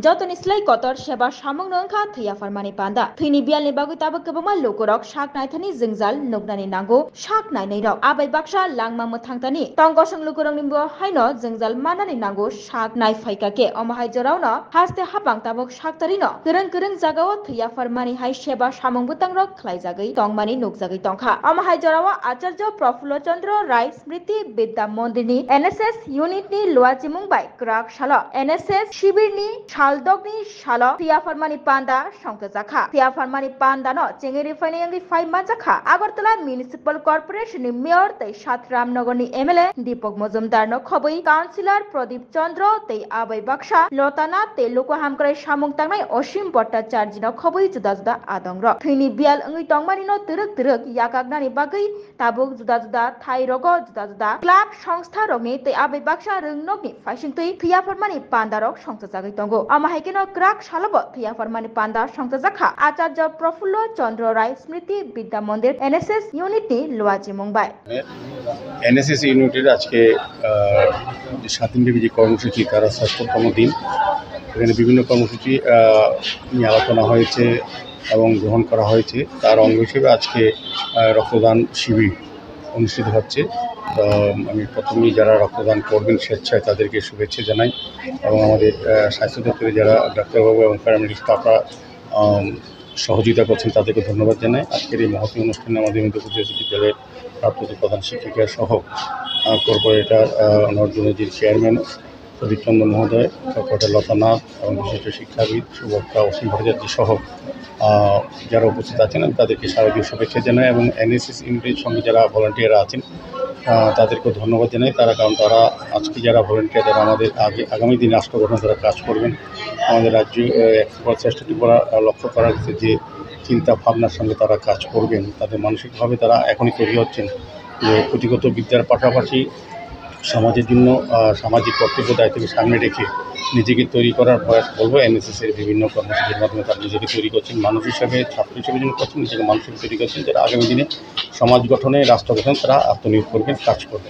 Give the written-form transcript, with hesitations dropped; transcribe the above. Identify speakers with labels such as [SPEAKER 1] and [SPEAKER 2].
[SPEAKER 1] Jotoni slai kotor sheba samung nongkha thia farmani panda thini bialni bagui tabuk kebama lokorok sak naithani jingjal nognani nango sak nainai rok abai baksa langma muthangtani tongkosang lokorok nimbo haino jingjal manani nango sak nai phaika ke omahai jorauno haste hapang tabuk saktari no kereng jagao thia farmani hai sheba samung butang rok khlaijagui tongmani nugjagui tongkha omahai jorao acharya Prafulla Chandra Rai Smriti Vidya Mondirni NSS unit ni luachimung bai krak salo NSS shibir ni Dogni Shala Thia Farmani Panda Songkazakha Thia Farmani Panda no Chengeri Fanyangi Fai Majakha Agartala Municipal Corporation ni Mayor Tei Satram Nagar ni MLA Deepak Mojumdar no Khobui Councillor Pradeep Chandra Tei Abai Baksha Lotana Tei Loko Hamkrai Samung Tangnai Osim Bhattacharya no Khobui juda adong rok Thini bial ngui tongmani no turuk yakagnani bagui tabuk juda thai rogo juda club songstha rokni tei Abai Baksha rungnog ni faisingtui Thia Farmani Panda rok songkajagui tongo Haikino Krak Shalabo Thia Farmani Panda Songkajaka Acharya Prafulla Chandra Rai Smriti Vidya Mondir NSS unit ni Luachi Mumbai
[SPEAKER 2] NSS ইউনিটের আজকে 7 দিনব্যাপী যে কর্মসূচি তারা ৬০তম দিন এখানে বিভিন্ন কর্মসূচি নিয়ে আলোচনা হয়েছে এবং গ্রহণ করা হয়েছে তার অঙ্গ হিসেবে আজকে রক্তদান শিবির অনুষ্ঠিত হচ্ছে আমি প্রথমেই যারা রক্তদান করবেন স্বেচ্ছায় তাদেরকে শুভেচ্ছা জানাই এবং আমাদের স্বাস্থ্য দপ্তরে যারা ডাক্তারবাবু এবং প্যারামেডিক স্টাফরা সহযোগিতা করছেন তাদেরকে ধন্যবাদ জানাই আজকের এই মহতী অনুষ্ঠানে আমাদের মধ্যপুর বিদ্যালয়ের প্রাপ্ত প্রধান শিক্ষিকা সহ কর্পোরেটর নর্থজোনের চেয়ারম্যান প্রদীপ চন্দ্র মহোদয় কর্পোরেটর লতানাথ এবং বিশিষ্ট শিক্ষাবিদ সুবক্তা অসীম ভট্টাচার্য সহ যারা উপস্থিত আছেন আমি তাদেরকে শারদীয় শুভেচ্ছা জানাই এবং এনএসএস ইউনিটের সঙ্গে যারা ভলান্টিয়াররা আছেন তাদেরকেও ধন্যবাদ জানাই কারণ তারা আজকে যারা ভলান্টিয়ার তারা আমাদের আগামী দিন রাষ্ট্র গঠনে তারা কাজ করবেন আমাদের রাজ্যে চেষ্টাটি করা লক্ষ্য করা গেছে যে চিন্তা ভাবনার সঙ্গে তারা কাজ করবেন তাদের মানসিকভাবে তারা এখনই তৈরি হচ্ছেন যে পুঁথিগত বিদ্যার পাশাপাশি সমাজের জন্য সামাজিক কর্তব্য দায়িত্বকে সামনে রেখে নিজেকে তৈরি করার প্রয়াস করবো এনএসএসের বিভিন্ন কর্মসূচির মাধ্যমে তারা নিজেকে তৈরি করছেন মানুষ হিসাবে ছাত্র হিসেবে যিনি করছেন নিজেকে মানুষ হিসেবে তৈরি করছেন যারা আগামী দিনে সমাজ গঠনে রাষ্ট্র গঠনে তারা আত্মনিয়োগ করবেন কাজ করবেন